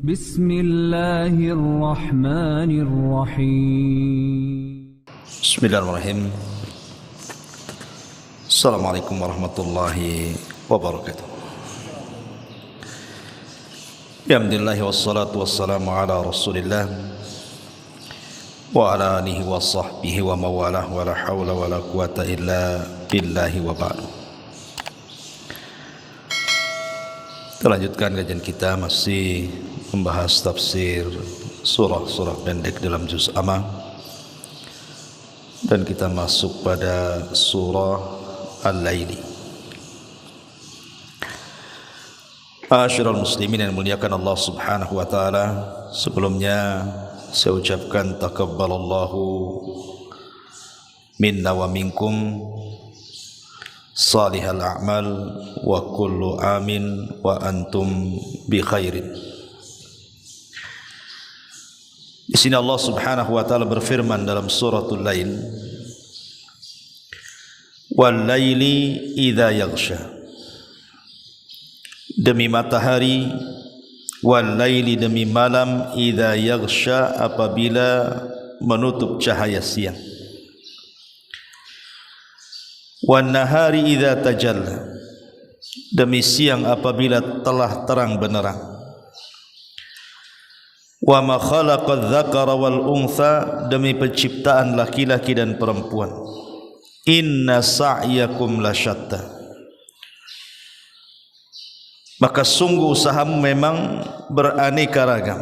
Bismillahirrahmanirrahim. Bismillahirrahmanirrahim. Assalamualaikum warahmatullahi wabarakatuh. Alhamdulillah wassalatu wassalamu ala Rasulillah wa ala alihi wa sahbihi wa mawalah wa la hawla wa la quwata illa billahi wa ba'du. Kita lanjutkan kajian kita, masih membahas tafsir surah-surah pendek dalam juz amma, dan kita masuk pada surah Al-Laili. Ma'asyiral muslimin yang muliakan Allah Subhanahu wa taala, sebelumnya saya ucapkan takabbalallahu minna wa minkum salihal a'mal wa kullu amin wa antum bi khairin. Di sini Allah Subhanahu wa taala berfirman dalam suratul Lail, wal laili idza yaghsha, demi matahari, wal laili demi malam, idza yaghsha apabila menutup cahaya siang, wan nahari idza tajalla, demi siang apabila telah terang benderang, wa ma khalaqadz dzakara wal untha, demi penciptaan laki-laki dan perempuan, inna sa'yakum lasyatta, maka sungguh usahamu memang beraneka ragam.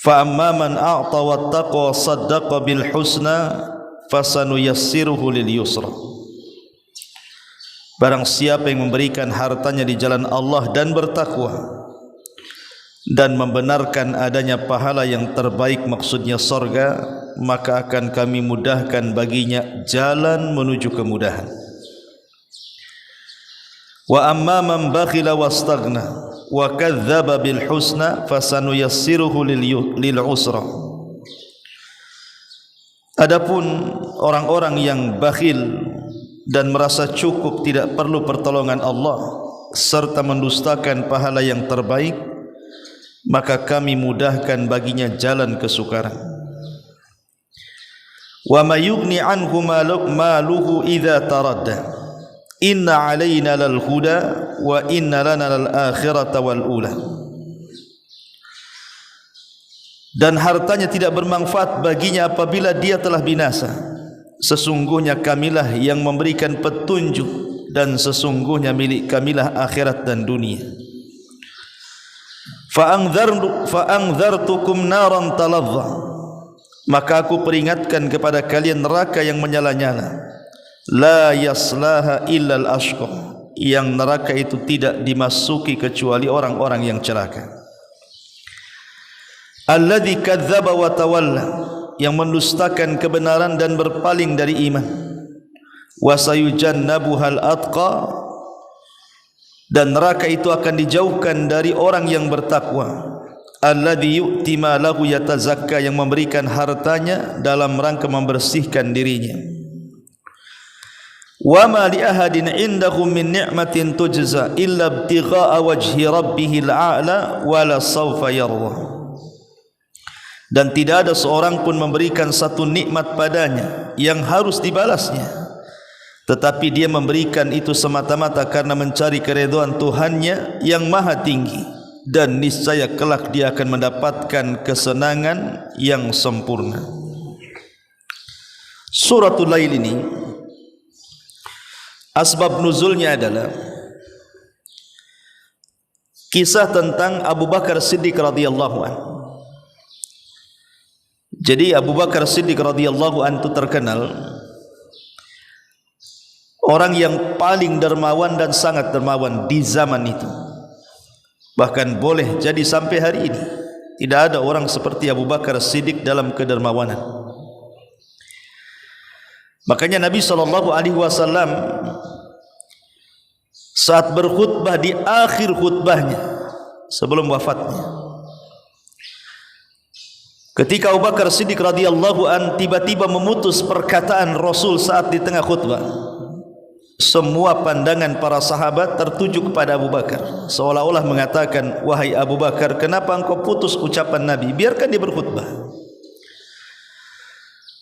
Fa amma man a'ta wattaqa wa saddaqa bil husna fasanuyassiruhu lil yusra, barang siapa yang memberikan hartanya di jalan Allah dan bertakwa dan membenarkan adanya pahala yang terbaik, maksudnya sorga, maka akan kami mudahkan baginya jalan menuju kemudahan. Wa amma man bakhila wastaghna wa kadzdzaba bil husna fasanuyassiruhu lil usra, adapun orang-orang yang bakhil dan merasa cukup tidak perlu pertolongan Allah serta mendustakan pahala yang terbaik, maka kami mudahkan baginya jalan kesukaran. Wa may yughni anhu maluhu idza taradda, inna alaina lal huda wa inna lana lal akhirata wal ula, dan hartanya tidak bermanfaat baginya apabila dia telah binasa, sesungguhnya kamilah yang memberikan petunjuk dan sesungguhnya milik kamilah akhirat dan dunia. Fa'angzartukum naran taladza, maka aku peringatkan kepada kalian neraka yang menyala-nyala, la yaslaha illal ashqa, yang neraka itu tidak dimasuki kecuali orang-orang yang celaka. Alladzi kadzdzaba wa tawalla, yang mendustakan kebenaran dan berpaling dari iman. Wa sayujannabuhal atqa, dan neraka itu akan dijauhkan dari orang yang bertakwa. Alladzi yu'ti malahu yatazakka, yang memberikan hartanya dalam rangka membersihkan dirinya. Wa ma li ahadin indahu min ni'matin tujza illa ibtigha'a wajhi rabbihil a'la wa la sawfa yarda, dan tidak ada seorang pun memberikan satu nikmat padanya yang harus dibalasnya, tetapi dia memberikan itu semata-mata karena mencari keridhaan Tuhannya yang maha tinggi, dan niscaya kelak dia akan mendapatkan kesenangan yang sempurna. Suratul Lail ini asbab nuzulnya adalah kisah tentang Abu Bakar Siddiq radhiyallahu anhu. Jadi Abu Bakar Siddiq radhiyallahu anhu terkenal orang yang paling dermawan dan sangat dermawan di zaman itu. Bahkan boleh jadi sampai hari ini tidak ada orang seperti Abu Bakar Siddiq dalam kedermawanan. Makanya Nabi SAW saat berkhutbah di akhir khutbahnya sebelum wafatnya, ketika Abu Bakar Siddiq radhiyallahu an tiba-tiba memutus perkataan Rasul saat di tengah khutbah, semua pandangan para sahabat tertuju kepada Abu Bakar, seolah-olah mengatakan, wahai Abu Bakar, kenapa engkau putus ucapan Nabi? Biarkan dia berkhutbah.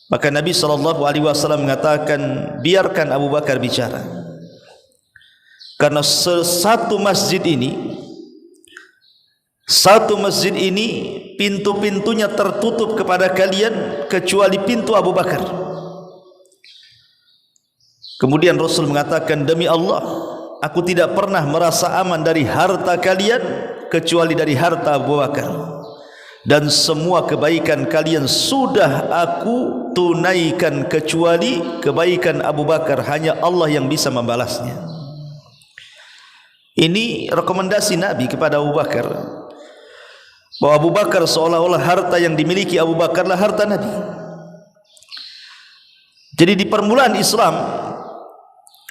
Maka Nabi SAW mengatakan, biarkan Abu Bakar bicara, karena satu masjid ini pintu-pintunya tertutup kepada kalian kecuali pintu Abu Bakar. Kemudian Rasul mengatakan, demi Allah, aku tidak pernah merasa aman dari harta kalian kecuali dari harta Abu Bakar, dan semua kebaikan kalian sudah aku tunaikan kecuali kebaikan Abu Bakar, hanya Allah yang bisa membalasnya. Ini rekomendasi Nabi kepada Abu Bakar, bahwa Abu Bakar seolah-olah harta yang dimiliki Abu Bakarlah harta Nabi. Jadi di permulaan Islam,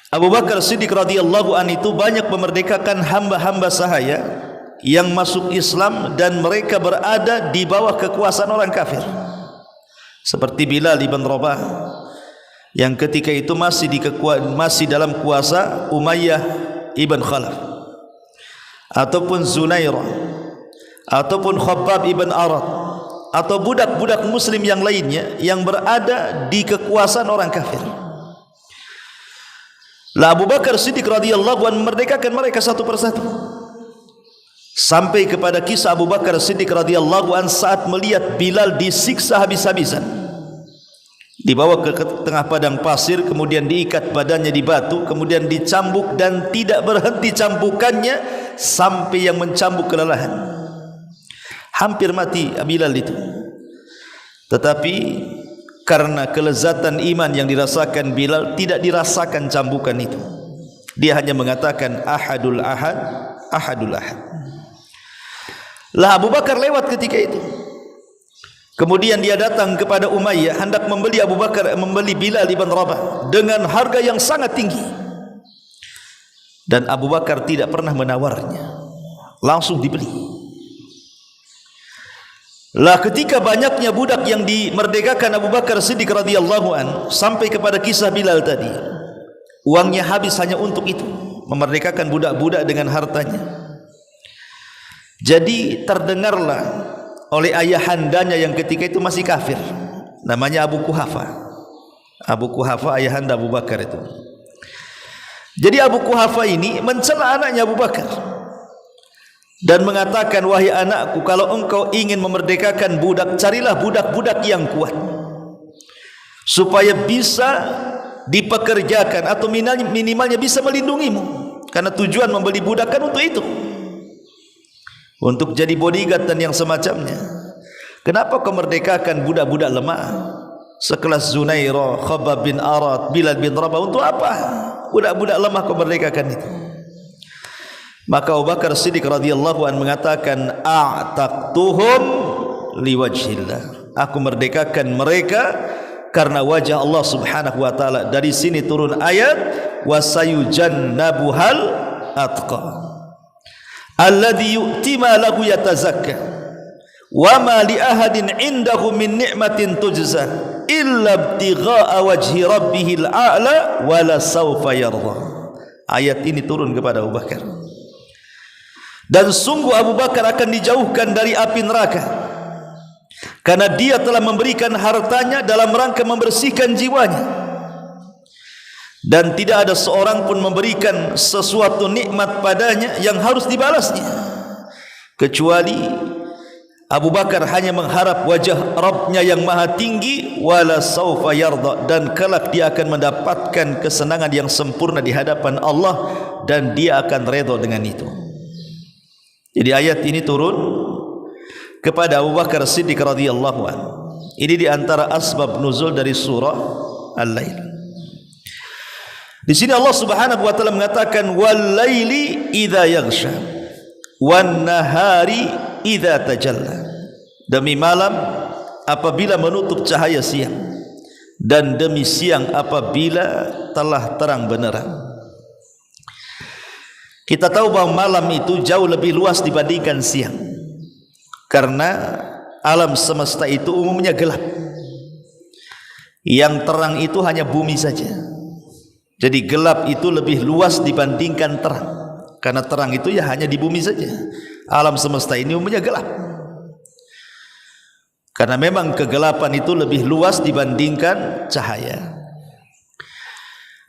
Abu Bakar Siddiq radhiyallahu an itu banyak memerdekakan hamba-hamba sahaya yang masuk Islam dan mereka berada di bawah kekuasaan orang kafir, seperti Bilal ibn Rabah yang ketika itu masih dalam kuasa Umayyah ibn Khalaf, ataupun Zunairah, ataupun Khabbab ibn Arad, atau budak-budak muslim yang lainnya yang berada di kekuasaan orang kafir. Lah Abu Bakar Siddiq radhiyallahu anhu memerdekakan mereka satu persatu, sampai kepada kisah Abu Bakar Siddiq radhiyallahu anhu saat melihat Bilal disiksa habis-habisan, dibawa ke tengah padang pasir, kemudian diikat badannya di batu, kemudian dicambuk dan tidak berhenti cambukannya sampai yang mencambuk kelelahan, hampir mati Bilal itu. Tetapi karena kelezatan iman yang dirasakan Bilal, tidak dirasakan cambukan itu. Dia hanya mengatakan ahadul ahad, ahadul ahad. Lah Abu Bakar lewat ketika itu. Kemudian dia datang kepada Umayyah, hendak membeli Bilal ibn Rabah dengan harga yang sangat tinggi. Dan Abu Bakar tidak pernah menawarnya, langsung dibeli. Lah ketika banyaknya budak yang dimerdekakan Abu Bakar Siddiq radhiyallahu an, sampai kepada kisah Bilal tadi, uangnya habis hanya untuk itu, memerdekakan budak-budak dengan hartanya. Jadi terdengarlah oleh ayahandanya yang ketika itu masih kafir, namanya Abu Quhafa. Abu Quhafa ayahanda Abu Bakar itu. Jadi Abu Quhafa ini mencela anaknya Abu Bakar dan mengatakan, wahai anakku, kalau engkau ingin memerdekakan budak, carilah budak-budak yang kuat supaya bisa dipekerjakan atau minimalnya bisa melindungimu, karena tujuan membeli budak kan untuk itu, untuk jadi bodyguard dan yang semacamnya. Kenapa kau merdekakan budak-budak lemah sekelas Zunairah, Khabbab bin Arad, Bilal bin Rabah? Untuk apa budak-budak lemah kau merdekakan itu? Maka Abu Bakar Siddiq radhiyallahu anhu mengatakan, a'taqtuhum liwajhillah, aku merdekakan mereka karena wajah Allah Subhanahu wa taala. Dari sini turun ayat wasayujannabuhal atqa alladhi yu'ti ma lahu yatazakka wa ma li ahadin indahu min ni'matin tujza illa ibtigha'a wajhi rabbihil a'la wa la sawfa yarda. Ayat ini turun kepada Abu Bakar. Dan sungguh Abu Bakar akan dijauhkan dari api neraka, karena dia telah memberikan hartanya dalam rangka membersihkan jiwanya. Dan tidak ada seorang pun memberikan sesuatu nikmat padanya yang harus dibalasnya, kecuali Abu Bakar hanya mengharap wajah Rabbnya yang maha tinggi, wala sawfa yarda, dan kelak dia akan mendapatkan kesenangan yang sempurna di hadapan Allah, dan dia akan redha dengan itu. Jadi ayat ini turun kepada Abu Bakar Siddiq radhiyallahu anhu. Ini di antara asbab nuzul dari surah Al-Lail. Di sini Allah Subhanahu wa taala mengatakan wal laili idza yaghsha wan nahari idza tajalla. Demi malam apabila menutup cahaya siang, dan demi siang apabila telah terang benderang. Kita tahu bahwa malam itu jauh lebih luas dibandingkan siang, karena alam semesta itu umumnya gelap. Yang terang itu hanya bumi saja. Jadi gelap itu lebih luas dibandingkan terang. Karena terang itu ya hanya di bumi saja. Alam semesta ini umumnya gelap. Karena memang kegelapan itu lebih luas dibandingkan cahaya.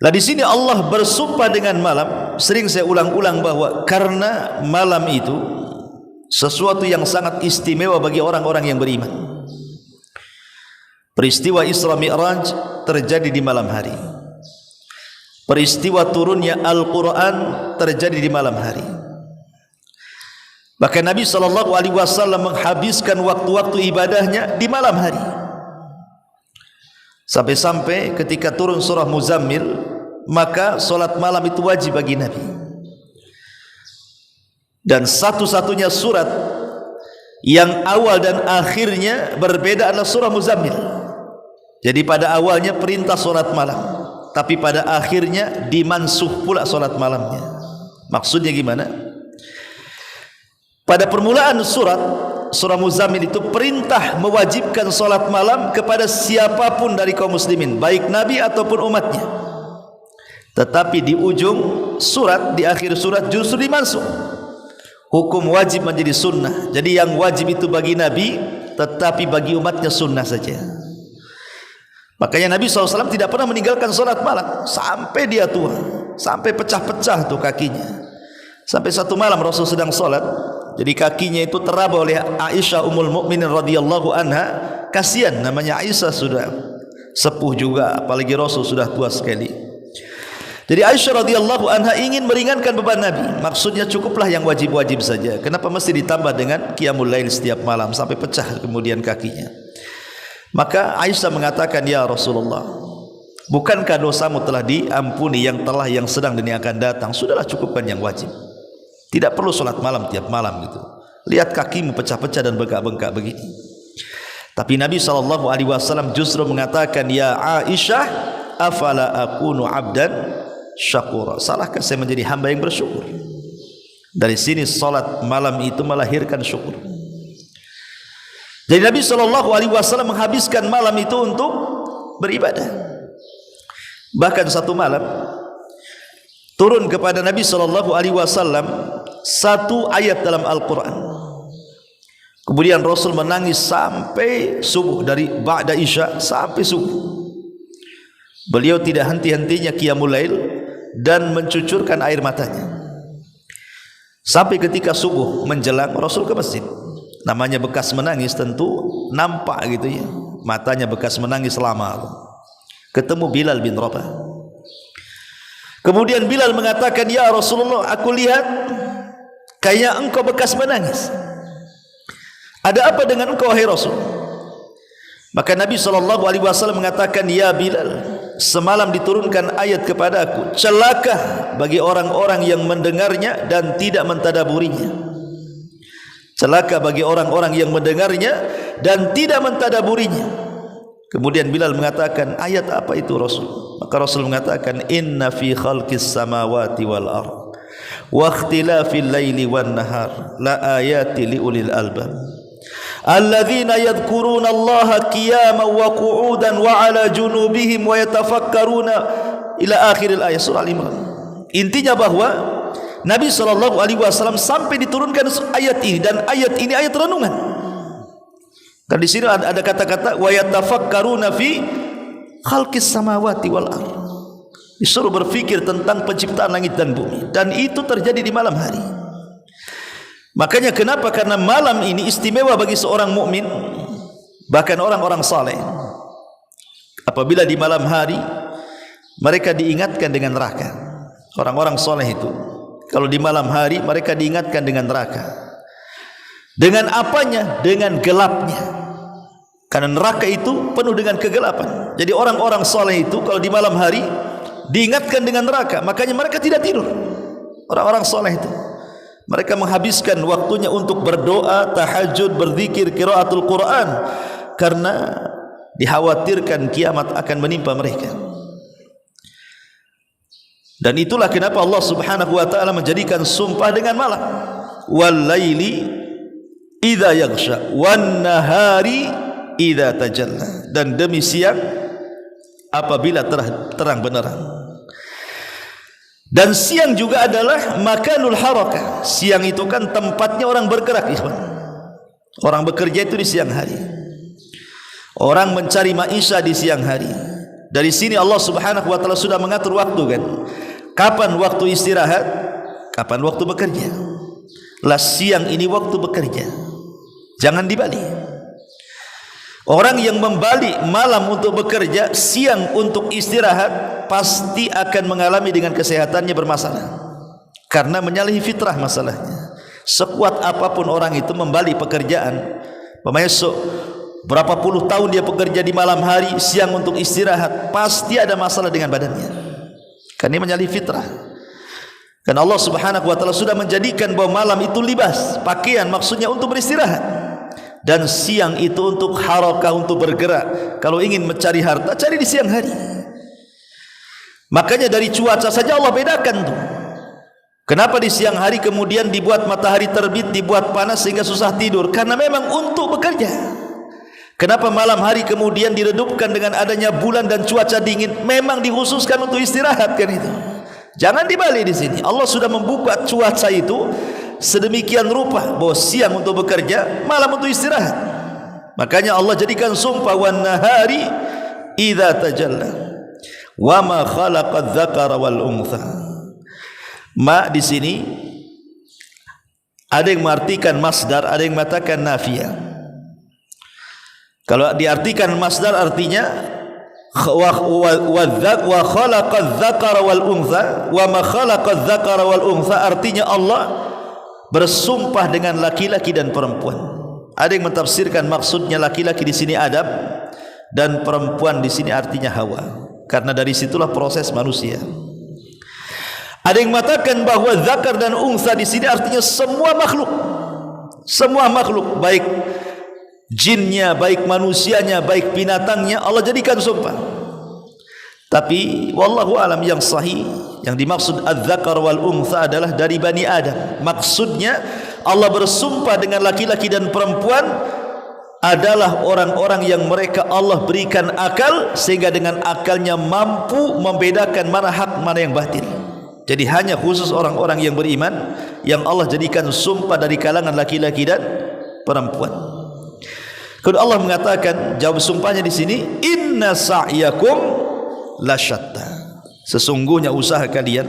Nah di sini Allah bersumpah dengan malam. Sering saya ulang-ulang bahwa karena malam itu sesuatu yang sangat istimewa bagi orang-orang yang beriman. Peristiwa Isra Mi'raj terjadi di malam hari. Peristiwa turunnya Al-Quran terjadi di malam hari. Bahkan Nabi SAW menghabiskan waktu-waktu ibadahnya di malam hari. Sampai-sampai ketika turun surah Muzammil, maka solat malam itu wajib bagi Nabi. Dan satu-satunya surat yang awal dan akhirnya berbeda adalah surah Muzammil. Jadi pada awalnya perintah solat malam, tapi pada akhirnya dimansuh pula solat malamnya. Maksudnya gimana? Pada permulaan surah Muzammil itu perintah mewajibkan solat malam kepada siapapun dari kaum muslimin, baik Nabi ataupun umatnya. Tetapi di ujung surat, di akhir surat justru dimansuh. Hukum wajib menjadi sunnah. Jadi yang wajib itu bagi Nabi, tetapi bagi umatnya sunnah saja. Makanya Nabi SAW tidak pernah meninggalkan solat malam sampai dia tua, sampai pecah-pecah tuh kakinya. Sampai satu malam Rasul sedang solat, jadi kakinya itu teraba oleh Aisyah Ummul Mukminin radhiyallahu anha. Kasihan, namanya Aisyah sudah sepuh juga, apalagi Rasul sudah tua sekali. Jadi Aisyah radhiyallahu anha ingin meringankan beban Nabi. Maksudnya cukuplah yang wajib-wajib saja. Kenapa mesti ditambah dengan qiyamul lail setiap malam sampai pecah kemudian kakinya? Maka Aisyah mengatakan, ya Rasulullah, bukankah dosamu telah diampuni yang sedang dan yang akan datang? Sudahlah, cukupkan yang wajib. Tidak perlu solat malam tiap malam gitu. Lihat kakimu pecah-pecah dan bengkak-bengkak begini. Tapi Nabi SAW justru mengatakan, ya Aisyah, afala akunu abdan syakura. Salahkah saya menjadi hamba yang bersyukur? Dari sini solat malam itu melahirkan syukur. Jadi Nabi SAW menghabiskan malam itu untuk beribadah. Bahkan satu malam turun kepada Nabi SAW satu ayat dalam Al-Quran. Kemudian Rasul menangis sampai subuh, dari ba'da isya sampai subuh. Beliau tidak henti-hentinya qiyamul lail dan mencucurkan air matanya. Sampai ketika subuh menjelang, Rasul ke masjid. Namanya bekas menangis tentu nampak gitu ya, matanya bekas menangis lama. Ketemu Bilal bin Rabah. Kemudian Bilal mengatakan, ya Rasulullah, aku lihat kayaknya engkau bekas menangis. Ada apa dengan engkau wahai Rasul? Maka Nabi SAW mengatakan, ya Bilal, semalam diturunkan ayat kepada aku, celaka bagi orang-orang yang mendengarnya dan tidak mentadaburinya. Celaka bagi orang-orang yang mendengarnya dan tidak mentadaburinya. Kemudian Bilal mengatakan, ayat apa itu Rasul? Maka Rasul mengatakan, inna fi khalqis samawati wal ardh wa ikhtilafil laili wan nahar la ayati liulil albab alladzina yadhkuruna Allaha qiyaman wa qu'udan wa ala junubihim wa yatafakkaruna ila akhiril ayat, surah Al-Imran. Intinya bahwa Nabi SAW sampai diturunkan ayat ini, dan ayat ini ayat renungan. Dan di sini ada kata-kata wa yatafakkaruna fi khalqis samawati wal ardh. Disuruh berfikir tentang penciptaan langit dan bumi, dan itu terjadi di malam hari. Makanya kenapa? Karena malam ini istimewa bagi seorang mukmin, bahkan orang-orang saleh. Apabila di malam hari mereka diingatkan dengan neraka. Orang-orang saleh itu kalau di malam hari mereka diingatkan dengan neraka. Dengan apanya? Dengan gelapnya. Karena neraka itu penuh dengan kegelapan. Jadi orang-orang saleh itu kalau di malam hari diingatkan dengan neraka, makanya mereka tidak tidur. Orang-orang saleh itu mereka menghabiskan waktunya untuk berdoa, tahajud, berzikir, qiraatul Quran, karena dikhawatirkan kiamat akan menimpa mereka. Dan itulah kenapa Allah Subhanahu wa taala menjadikan sumpah dengan malam. Wal laili idza yaghsha wan nahari idza tajalla. Dan demi siang apabila terang benderang. Dan siang juga adalah makanul harakah. Siang itu kan tempatnya orang bergerak, ikhwan. Orang bekerja itu di siang hari. Orang mencari maisha di siang hari. Dari sini Allah Subhanahu wa taala sudah mengatur waktu kan. Kapan waktu istirahat, kapan waktu bekerja. Lah siang ini waktu bekerja. Jangan dibalik. Orang yang membalik malam untuk bekerja, siang untuk istirahat, pasti akan mengalami dengan kesehatannya bermasalah. Karena menyalahi fitrah masalahnya. Sekuat apapun orang itu membalik pekerjaan, pemesok berapa puluh tahun dia bekerja di malam hari, siang untuk istirahat, pasti ada masalah dengan badannya. Karena ini menyalahi fitrah. Karena Allah Subhanahu wa taala sudah menjadikan bahwa malam itu libas, pakaian maksudnya untuk beristirahat. Dan siang itu untuk harakah, untuk bergerak. Kalau ingin mencari harta, cari di siang hari. Makanya dari cuaca saja Allah bedakan tuh. Kenapa di siang hari kemudian dibuat matahari terbit, dibuat panas sehingga susah tidur? Karena memang untuk bekerja. Kenapa malam hari kemudian diredupkan dengan adanya bulan dan cuaca dingin? Memang dikhususkan untuk istirahat kan itu. Jangan dibalik di sini. Allah sudah membuka cuaca itu sedemikian rupa bahwa siang untuk bekerja, malam untuk istirahat. Makanya Allah jadikan sumpah wan nahari idza tajalla wa ma khalaqadz dzakara wal untha. Ma di sini ada yang mengartikan masdar, ada yang mengatakan nafiyah. Kalau diartikan masdar artinya wa khalaqadz dzakara wal untha, wa ma khalaqadz dzakara wal untha artinya Allah bersumpah dengan laki-laki dan perempuan. Ada yang mentafsirkan maksudnya laki-laki di sini Adam dan perempuan di sini artinya Hawa. Karena dari situlah proses manusia. Ada yang mengatakan bahwa zakar dan unsa di sini artinya semua makhluk. Semua makhluk, baik jinnya, baik manusianya, baik binatangnya, Allah jadikan sumpah. Tapi wallahu alam yang sahih, yang dimaksud az-zakar wal untha adalah dari Bani Adam. Maksudnya Allah bersumpah dengan laki-laki dan perempuan adalah orang-orang yang mereka Allah berikan akal, sehingga dengan akalnya mampu membedakan mana hak mana yang batil. Jadi hanya khusus orang-orang yang beriman yang Allah jadikan sumpah dari kalangan laki-laki dan perempuan. Kalau Allah mengatakan, jawab sumpahnya di sini, inna sa'yakum lasyatta, sesungguhnya usaha kalian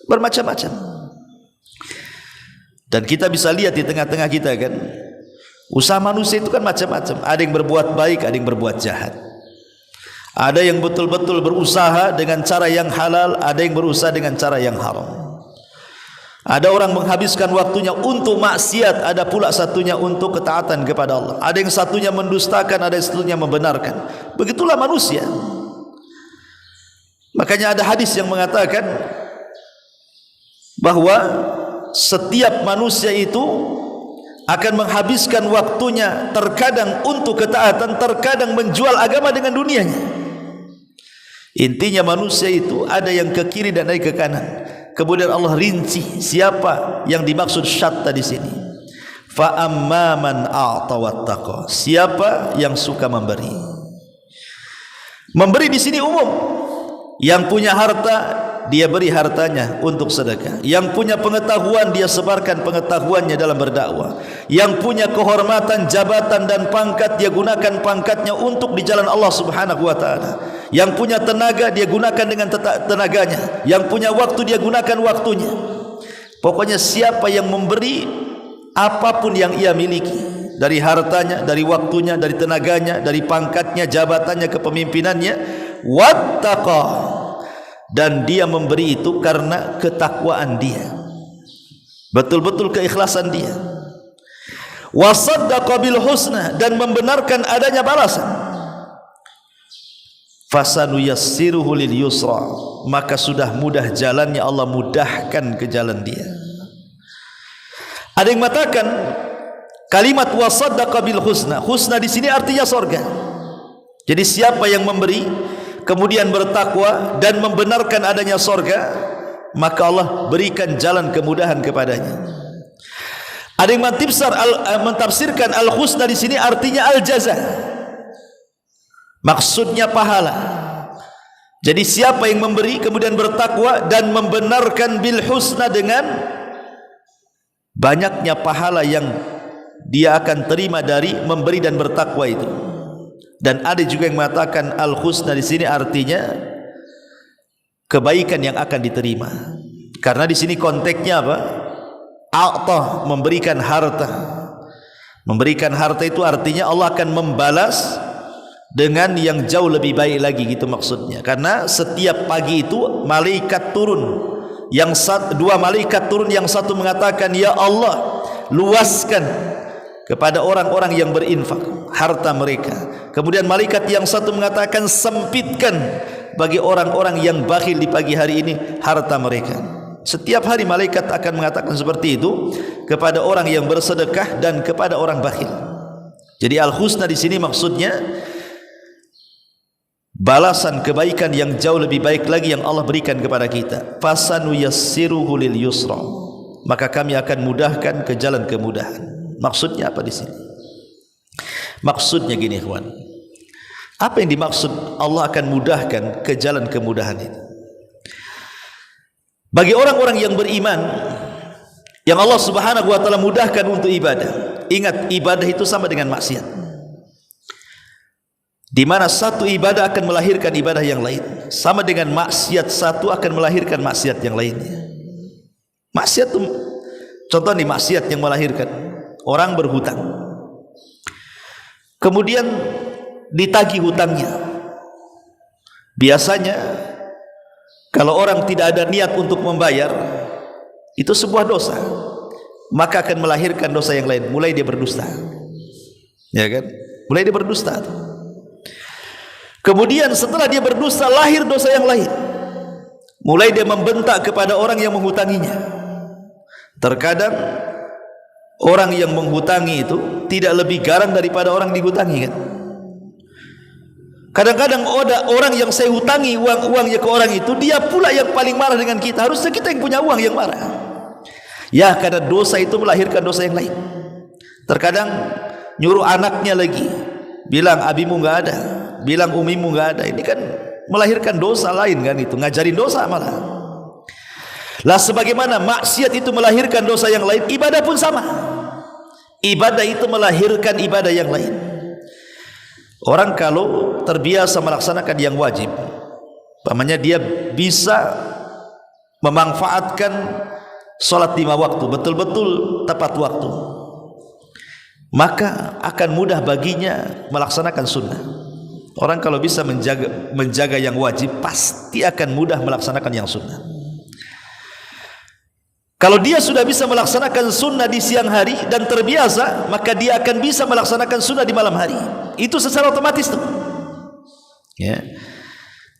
bermacam-macam. Dan kita bisa lihat di tengah-tengah kita kan, usaha manusia itu kan macam-macam. Ada yang berbuat baik, ada yang berbuat jahat. Ada yang betul-betul berusaha dengan cara yang halal, ada yang berusaha dengan cara yang haram. Ada orang menghabiskan waktunya untuk maksiat, ada pula satunya untuk ketaatan kepada Allah. Ada yang satunya mendustakan, ada yang satunya membenarkan. Begitulah manusia. Makanya ada hadis yang mengatakan bahwa setiap manusia itu akan menghabiskan waktunya terkadang untuk ketaatan, terkadang menjual agama dengan dunianya. Intinya manusia itu ada yang ke kiri dan ada yang ke kanan. Kemudian Allah rinci siapa yang dimaksud syatta di sini. Fa amma man a'ta wattaqa, siapa yang suka memberi. Memberi di sini umum. Yang punya harta, dia beri hartanya untuk sedekah. Yang punya pengetahuan, dia sebarkan pengetahuannya dalam berdakwah. Yang punya kehormatan, jabatan dan pangkat, dia gunakan pangkatnya untuk di jalan Allah Subhanahu wa taala. Yang punya tenaga, dia gunakan dengan tenaganya. Yang punya waktu, dia gunakan waktunya. Pokoknya siapa yang memberi apapun yang ia miliki, dari hartanya, dari waktunya, dari tenaganya, dari pangkatnya, jabatannya, kepemimpinannya, wattaqa, dan dia memberi itu karena ketakwaan dia, betul-betul keikhlasan dia. Wasaddaqa bil husna, dan membenarkan adanya balasan. Fasanuyassiruhu lil yusra, maka sudah mudah jalannya, Allah mudahkan ke jalan dia. Ada yang mengatakan kalimat wasaddaqa bil husna, husna di sini artinya surga. Jadi siapa yang memberi kemudian bertakwa dan membenarkan adanya surga, maka Allah berikan jalan kemudahan kepadanya. Ada yang mentafsirkan al-husna di sini artinya al-jaza, maksudnya pahala. Jadi siapa yang memberi kemudian bertakwa dan membenarkan bil husna dengan banyaknya pahala yang dia akan terima dari memberi dan bertakwa itu. Dan ada juga yang mengatakan al husna di sini artinya kebaikan yang akan diterima. Karena di sini konteksnya apa? A'tah, memberikan harta. Memberikan harta itu artinya Allah akan membalas dengan yang jauh lebih baik lagi, gitu maksudnya. Karena setiap pagi itu malaikat turun, dua malaikat turun, yang satu mengatakan ya Allah luaskan kepada orang-orang yang berinfak harta mereka. Kemudian malaikat yang satu mengatakan sempitkan bagi orang-orang yang bakhil di pagi hari ini harta mereka. Setiap hari malaikat akan mengatakan seperti itu kepada orang yang bersedekah dan kepada orang bakhil. Jadi al-husna di sini maksudnya balasan kebaikan yang jauh lebih baik lagi yang Allah berikan kepada kita. Fasanu yassiruhu lil yusra, maka kami akan mudahkan ke jalan kemudahan. Maksudnya apa di sini? Maksudnya gini, ikhwan. Apa yang dimaksud Allah akan mudahkan ke jalan kemudahan itu? Bagi orang-orang yang beriman, yang Allah Subhanahu wa taala mudahkan untuk ibadah. Ingat, ibadah itu sama dengan maksiat. Di mana satu ibadah akan melahirkan ibadah yang lain, sama dengan maksiat satu akan melahirkan maksiat yang lainnya. Maksiat itu, contoh nih, maksiat yang melahirkan orang berhutang, kemudian ditagih hutangnya. Biasanya kalau orang tidak ada niat untuk membayar, itu sebuah dosa, maka akan melahirkan dosa yang lain. Mulai dia berdusta, ya kan? Mulai dia berdusta. Kemudian setelah dia berdusta, lahir dosa yang lain. Mulai dia membentak kepada orang yang menghutanginya. Terkadang orang yang menghutangi itu tidak lebih garang daripada orang dihutangi, kan? Kadang-kadang ada orang yang saya hutangi uangnya ke orang itu, dia pula yang paling marah dengan kita. Harusnya kita yang punya uang yang marah. Ya, karena dosa itu melahirkan dosa yang lain. Terkadang nyuruh anaknya lagi, bilang abimu nggak ada, bilang umimu nggak ada. Ini kan melahirkan dosa lain, kan? Itu ngajarin dosa malah. Lah sebagaimana maksiat itu melahirkan dosa yang lain, ibadah pun sama. Ibadah itu melahirkan ibadah yang lain. Orang kalau terbiasa melaksanakan yang wajib, pamannya dia bisa memanfaatkan sholat 5 waktu betul-betul tepat waktu, maka akan mudah baginya melaksanakan sunnah. Orang kalau bisa menjaga yang wajib, pasti akan mudah melaksanakan yang sunnah. Kalau dia sudah bisa melaksanakan sunnah di siang hari dan terbiasa, maka dia akan bisa melaksanakan sunnah di malam hari. Itu secara otomatis tuh, ya.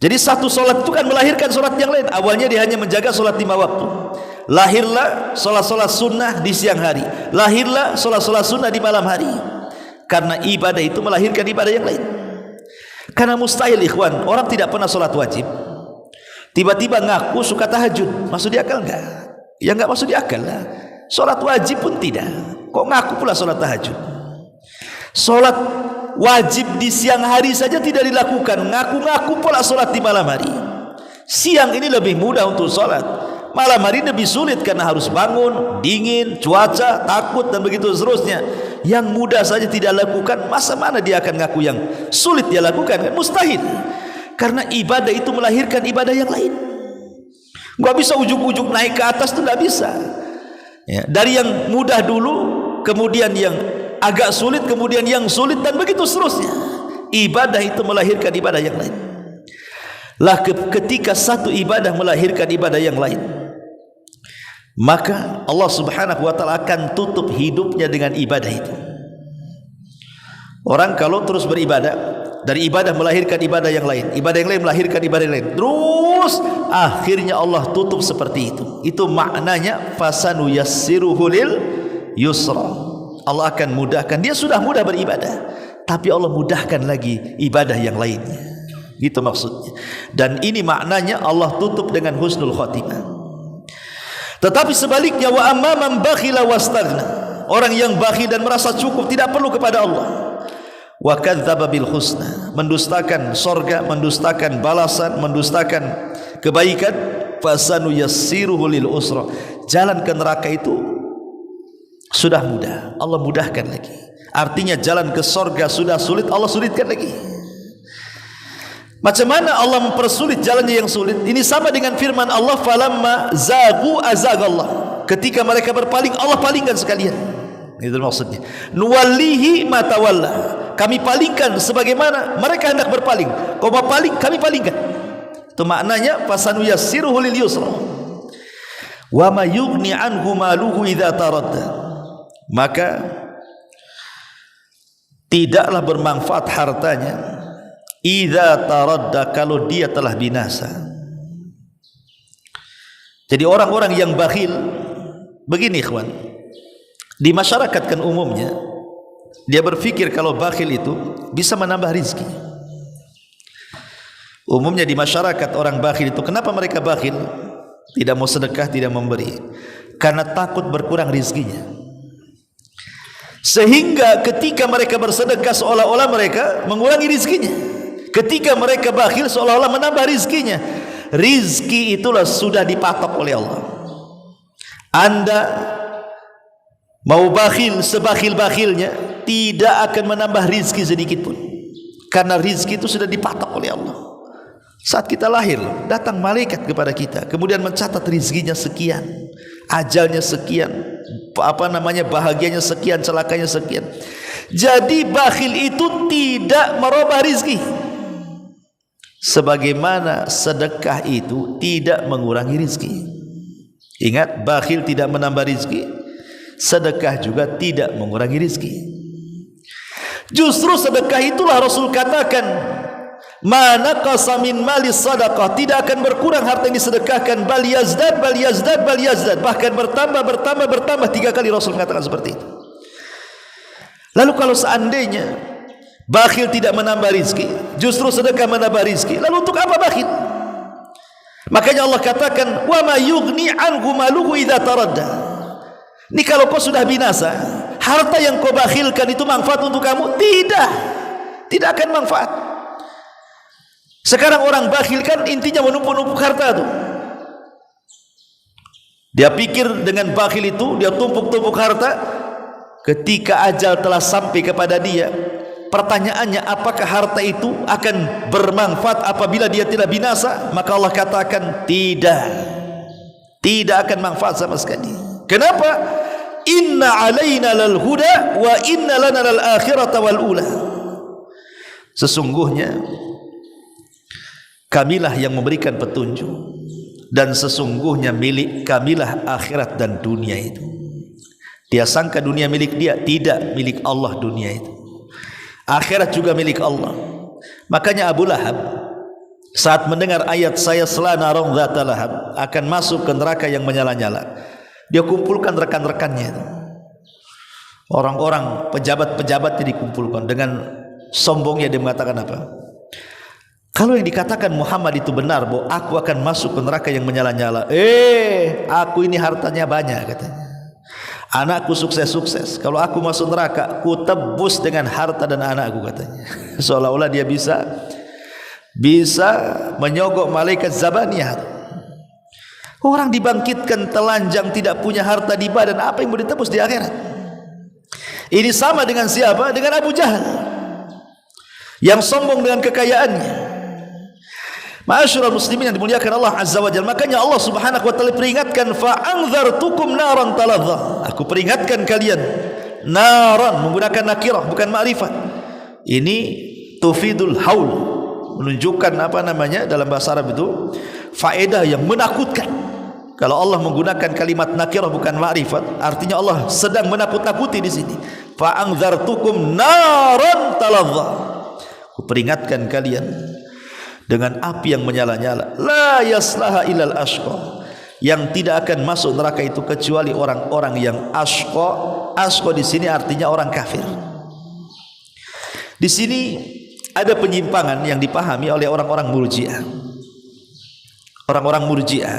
Jadi satu solat itu kan melahirkan solat yang lain. Awalnya dia hanya menjaga solat 5 waktu, lahirlah solat-solat sunnah di siang hari, lahirlah solat-solat sunnah di malam hari. Karena ibadah itu melahirkan ibadah yang lain. Karena mustahil, ikhwan, orang tidak pernah solat wajib tiba-tiba ngaku suka tahajud. Masuk di akal enggak? Ya enggak masuk di akal lah. Solat wajib pun tidak, kok ngaku pula solat tahajud? Solat wajib di siang hari saja tidak dilakukan, ngaku-ngaku pula solat di malam hari. Siang ini lebih mudah untuk solat, malam hari lebih sulit karena harus bangun, dingin, cuaca, takut dan begitu seterusnya. Yang mudah saja tidak lakukan, masa mana dia akan ngaku yang sulit dia lakukan? Kan mustahil. Karena ibadah itu melahirkan ibadah yang lain. Gak bisa ujuk-ujuk naik ke atas, itu gak bisa, ya. Dari yang mudah dulu, kemudian yang agak sulit, kemudian yang sulit, dan begitu seterusnya. Ibadah itu melahirkan ibadah yang lain. Lah ketika satu ibadah melahirkan ibadah yang lain, maka Allah Subhanahu wa taala akan tutup hidupnya dengan ibadah itu. Orang kalau terus beribadah, dari ibadah melahirkan ibadah yang lain, ibadah yang lain melahirkan ibadah yang lain, terus akhirnya Allah tutup seperti itu. Itu maknanya fasanu yassiruhu lil yusra. Allah akan mudahkan. Dia sudah mudah beribadah, tapi Allah mudahkan lagi ibadah yang lainnya. Gitu maksudnya. Dan ini maknanya Allah tutup dengan husnul khotimah. Tetapi sebaliknya, wa amma man bakhila wastaghna, orang yang bakhil dan merasa cukup tidak perlu kepada Allah, wa kadzdzaba bil husna, mendustakan sorga, mendustakan balasan, mendustakan kebaikan, fasanu yassiruhu lil usra, jalan ke neraka itu sudah mudah, Allah mudahkan lagi. Artinya jalan ke sorga sudah sulit, Allah sulitkan lagi. Macam mana Allah mempersulit jalannya yang sulit? Ini sama dengan firman Allah, falamma zagu azagallah, ketika mereka berpaling Allah palingkan sekalian. Itu maksudnya, nuwallihi ma tawalla, kami palingkan sebagaimana mereka hendak berpaling. Kau mau paling, kami palingkan. Itu maknanya fasanu yassiruhu lil yusra. Wa ma yughni anhu maluhu idza taradda, maka tidaklah bermanfaat hartanya idza taradda, kalau dia telah binasa. Jadi orang-orang yang bakhil begini ikhwan, di masyarakat kan umumnya dia berpikir kalau bakhil itu bisa menambah rizki. Umumnya di masyarakat orang bakhil itu, kenapa mereka bakhil? Tidak mau sedekah, tidak memberi, karena takut berkurang rizkinya. Sehingga ketika mereka bersedekah seolah-olah mereka mengurangi rizkinya, ketika mereka bakhil seolah-olah menambah rizkinya. Rizki itulah sudah dipatok oleh Allah. Anda mau bakhil sebakhil-bakhilnya, tidak akan menambah rizki sedikit pun, karena rizki itu sudah dipatok oleh Allah. Saat kita lahir, datang malaikat kepada kita, kemudian mencatat rizkinya sekian, ajalnya sekian, bahagianya sekian, celakanya sekian. Jadi bakhil itu tidak merubah rizki, sebagaimana sedekah itu tidak mengurangi rizki. Ingat, bakhil tidak menambah rizki, sedekah juga tidak mengurangi rizki. Justru sedekah itulah Rasul katakan, mana qasamin malis sadaqah, tidak akan berkurang harta yang disedekahkan, bal yazdad, bal yazdad, bal yazdad, bahkan bertambah, bertambah, bertambah. 3 kali Rasul mengatakan seperti itu. Lalu kalau seandainya bakhil tidak menambah rizki, justru sedekah menambah rizki, lalu untuk apa bakhil? Makanya Allah katakan, wa ma yughni anhu maluhu idza taradda. Ini kalau kau sudah binasa, harta yang kau bakhilkan itu manfaat untuk kamu? Tidak akan manfaat. Sekarang orang bakhil kan intinya menumpuk-numpuk harta tuh. Dia pikir dengan bakhil itu dia tumpuk-tumpuk harta, ketika ajal telah sampai kepada dia, pertanyaannya apakah harta itu akan bermanfaat apabila dia tidak binasa? Maka Allah katakan tidak akan manfaat sama sekali. Kenapa? Inna alaina lal huda wa inna lana lal akhirata wal ula. Sesungguhnya kamilah yang memberikan petunjuk, dan sesungguhnya milik kamilah akhirat dan dunia itu. Dia sangka dunia milik dia, tidak, milik Allah dunia itu. Akhirat juga milik Allah. Makanya Abu Lahab saat mendengar ayat sayasla naron dzata lahab, akan masuk ke neraka yang menyala-nyala, dia kumpulkan rekan-rekannya itu. Orang-orang pejabat-pejabat dikumpulkan, dengan sombongnya dia mengatakan apa? Kalau yang dikatakan Muhammad itu benar, bahwa aku akan masuk ke neraka yang menyala-nyala, aku ini hartanya banyak katanya, anakku sukses-sukses, kalau aku masuk neraka ku tebus dengan harta dan anakku katanya. Seolah-olah dia bisa menyogok malaikat Zabaniyah. Orang dibangkitkan telanjang, tidak punya harta di badan, apa yang mau ditebus di akhirat? Ini sama dengan siapa? Dengan Abu Jahal yang sombong dengan kekayaannya. Ma'asyiral muslimin yang dimuliakan Allah Azza wa Jalla, makanya Allah Subhanahu wa taala peringatkan, fa anzartukum naran taladha, aku peringatkan kalian naran, menggunakan nakirah bukan ma'rifat. Ini tufidul haul, menunjukkan dalam bahasa Arab itu faedah yang menakutkan. Kalau Allah menggunakan kalimat nakirah bukan ma'rifat, artinya Allah sedang menakut-nakuti di sini. Fa anzartukum naran taladha, aku peringatkan kalian dengan api yang menyala-nyala, la yaslaha ilal ashqa, yang tidak akan masuk neraka itu kecuali orang-orang yang ashqa. Ashqa di sini artinya orang kafir. Di sini ada penyimpangan yang dipahami oleh orang-orang Murji'ah. Orang-orang Murji'ah,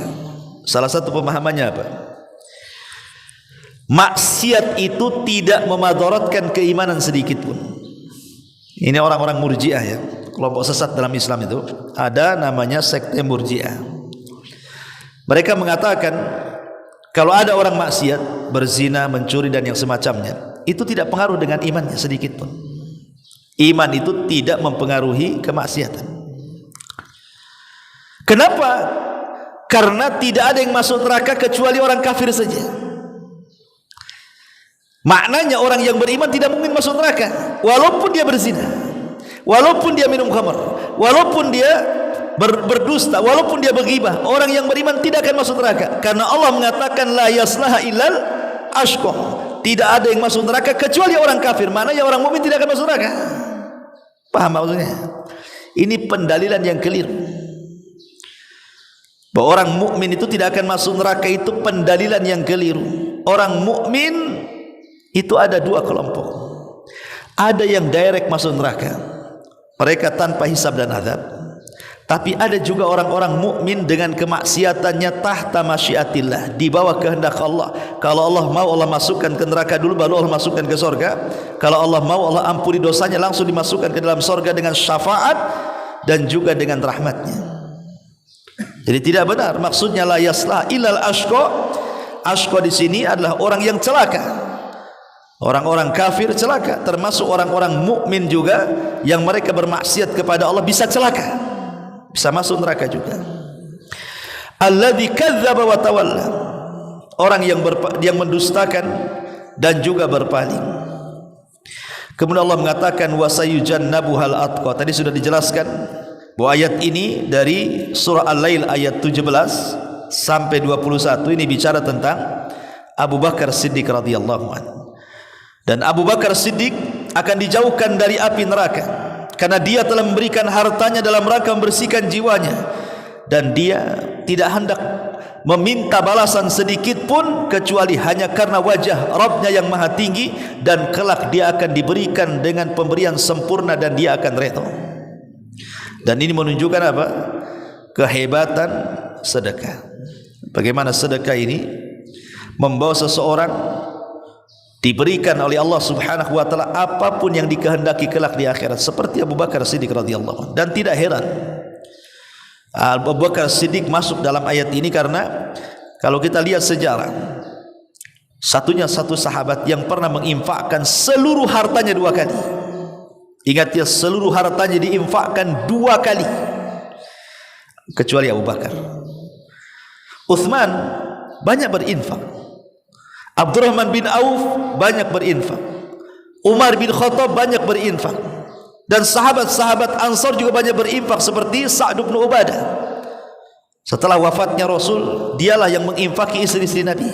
salah satu pemahamannya apa? Maksiat itu tidak memadaratkan keimanan sedikit pun. Ini orang-orang Murji'ah ya, kelompok sesat dalam Islam itu. Ada namanya sekte Murji'ah. Mereka mengatakan kalau ada orang maksiat, berzina, mencuri dan yang semacamnya, itu tidak pengaruh dengan imannya sedikit pun. Iman itu tidak mempengaruhi kemaksiatan. Kenapa? Karena tidak ada yang masuk neraka kecuali orang kafir saja. Maknanya orang yang beriman tidak mungkin masuk neraka, walaupun dia berzina, walaupun dia minum khamar, walaupun dia berdusta, walaupun dia berghibah. Orang yang beriman tidak akan masuk neraka, karena Allah mengatakan la yaslaha illal ashqa. Tidak ada yang masuk neraka kecuali orang kafir. Maknanya orang mukmin tidak akan masuk neraka. Paham maksudnya? Ini pendalilan yang keliru. Bahwa orang mukmin itu tidak akan masuk neraka itu pendalilan yang keliru. Orang mukmin itu ada dua kelompok. Ada yang direct masuk neraka, mereka tanpa hisab dan azab. Tapi ada juga orang-orang mukmin dengan kemaksiatannya tahta masyiatillah, di bawah kehendak Allah. Kalau Allah mau, Allah masukkan ke neraka dulu, baru Allah masukkan ke sorga. Kalau Allah mau, Allah ampuni dosanya, langsung dimasukkan ke dalam sorga dengan syafaat dan juga dengan rahmatnya. Jadi tidak benar maksudnya la yaslah ilal ashqa. Ashqa di sini adalah orang yang celaka. Orang-orang kafir celaka, termasuk orang-orang mukmin juga yang mereka bermaksiat kepada Allah bisa celaka, bisa masuk neraka juga. Alladzi kadzdzaba wa tawalla, orang yang mendustakan dan juga berpaling. Kemudian Allah mengatakan wa sayujannabuhal atqa. Tadi sudah dijelaskan bahwa ayat ini dari surah Al-Lail ayat 17 sampai 21 ini bicara tentang Abu Bakar Siddiq radhiyallahu anhu. Dan Abu Bakar Siddiq akan dijauhkan dari api neraka karena dia telah memberikan hartanya dalam rangka membersihkan jiwanya, dan dia tidak hendak meminta balasan sedikit pun kecuali hanya karena wajah Rabbnya yang maha tinggi, dan kelak dia akan diberikan dengan pemberian sempurna dan dia akan redha. Dan ini menunjukkan apa? Kehebatan sedekah. Bagaimana sedekah ini membawa seseorang diberikan oleh Allah Subhanahu wa taala apapun yang dikehendaki kelak di akhirat, seperti Abu Bakar Siddiq radhiyallahu anhu. Dan tidak heran Abu Bakar Siddiq masuk dalam ayat ini karena kalau kita lihat sejarah, satu sahabat yang pernah menginfakkan seluruh hartanya 2 kali. Ingat ya, seluruh hartanya diinfakkan 2 kali, kecuali Abu Bakar. Utsman banyak berinfak, Abdurrahman bin Auf banyak berinfak, Umar bin Khattab banyak berinfak, dan sahabat-sahabat Ansar juga banyak berinfak seperti Sa'd bin Ubadah. Setelah wafatnya Rasul, dialah yang menginfaki istri-istri Nabi.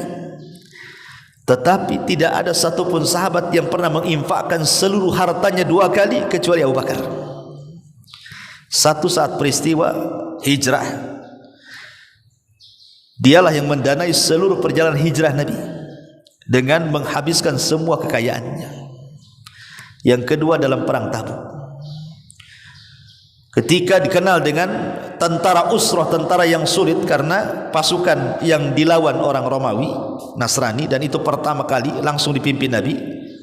Tetapi tidak ada satupun sahabat yang pernah menginfakkan seluruh hartanya 2 kali kecuali Abu Bakar. Satu saat peristiwa hijrah, dialah yang mendanai seluruh perjalanan hijrah Nabi dengan menghabiskan semua kekayaannya. Yang kedua dalam perang Tabuk, ketika dikenal dengan tentara Usrah, tentara yang sulit karena pasukan yang dilawan orang Romawi Nasrani, dan itu pertama kali langsung dipimpin Nabi.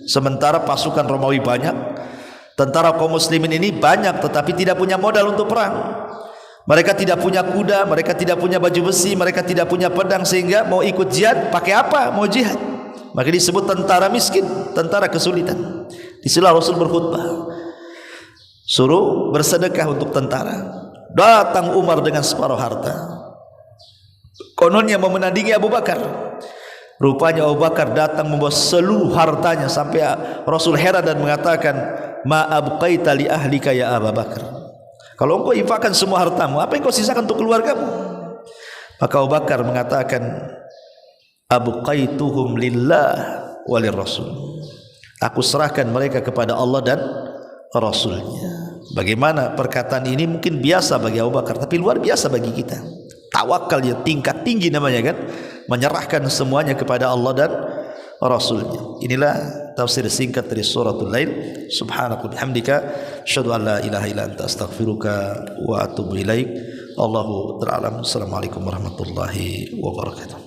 Sementara pasukan Romawi banyak, tentara kaum muslimin ini banyak tetapi tidak punya modal untuk perang. Mereka tidak punya kuda, mereka tidak punya baju besi, mereka tidak punya pedang, sehingga mau ikut jihad pakai apa? Mau jihad, maka disebut tentara miskin, tentara kesulitan. Disitulah Rasul berkhutbah, suruh bersedekah untuk tentara. Datang Umar dengan separuh harta, kononnya mau menandingi Abu Bakar. Rupanya Abu Bakar datang membawa seluruh hartanya, sampai Rasul heran dan mengatakan, ma abqaita li ahlika ya Abu Bakar. Kalau engkau infakkan semua hartamu, apa yang kau sisakan untuk keluargamu? Maka Abu Bakar mengatakan, abqaituhum lillah walir rasul. Aku serahkan mereka kepada Allah dan Rasulnya. Bagaimana perkataan ini? Mungkin biasa bagi Abu Bakar, tapi luar biasa bagi kita. Tawakal ya, tingkat tinggi namanya kan, menyerahkan semuanya kepada Allah dan Rasulnya. Inilah tafsir singkat dari suratul Lail. Subhanaka bihamdika asyhadu an la ilaha illa anta astaghfiruka wa atubu ilaik. Allahu ta'ala. Assalamualaikum warahmatullahi wabarakatuh.